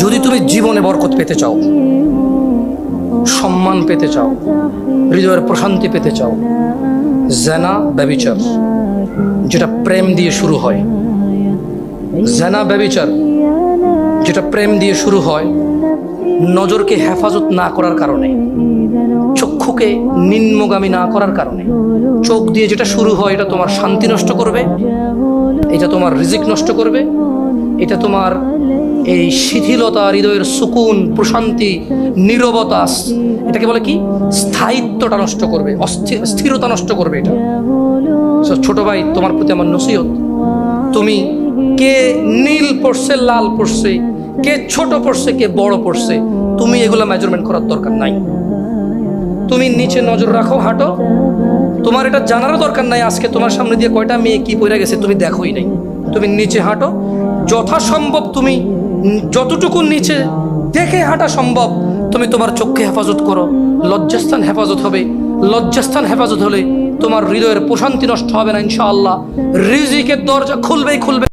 যদি তুমি জীবনে বরকত পেতে চাও, সম্মান পেতে চাও, হৃদয়ের প্রশান্তি পেতে চাও, জেনা ব্যভিচার যেটা প্রেম দিয়ে শুরু হয়, জেনা ব্যভিচার যেটা প্রেম দিয়ে শুরু হয়, নজরকে হেফাজত না করার কারণে, চক্ষুকে নিম্নগামী না করার কারণে, চোখ দিয়ে যেটা শুরু হয় এটা তোমার শান্তি নষ্ট করবে, এটা তোমার রিজিক নষ্ট করবে, এটা তোমার এই শিথিলতা, হৃদয়ের সুকুন, প্রশান্তি, নীরবতা, এটাকে বলে কি স্থায়িত্বটা নষ্ট করবে, স্থিরতা নষ্ট করবে এটা। ছোট ভাই, তোমার প্রতি আমার নসিহত, তুমি কে নীল পড়ছে, লাল পড়ছে, কে ছোট পড়ছে, কে বড় পড়ছে, তুমি এগুলা মেজারমেন্ট করার দরকার নাই। তুমি নিচে নজর রাখো, হাঁটো, তোমার এটা জানারও দরকার নাই আজকে তোমার সামনে দিয়ে কয়টা মেয়ে কি পড়ে গেছে তুমি দেখোই নাই। তুমি নিচে হাঁটো, যথাসম্ভব তুমি যতটুকু নিচে দেখে হাঁটা সম্ভব তুমি তোমার চোখকে হেফাজত করো। লজ্জাস্থান হেফাজত হবে, লজ্জাস্থান হেফাজত হলে তোমার হৃদয়ের প্রশান্তি নষ্ট হবে না ইনশাআল্লাহ। রিজিকের দরজা খুলবেই খুলবে।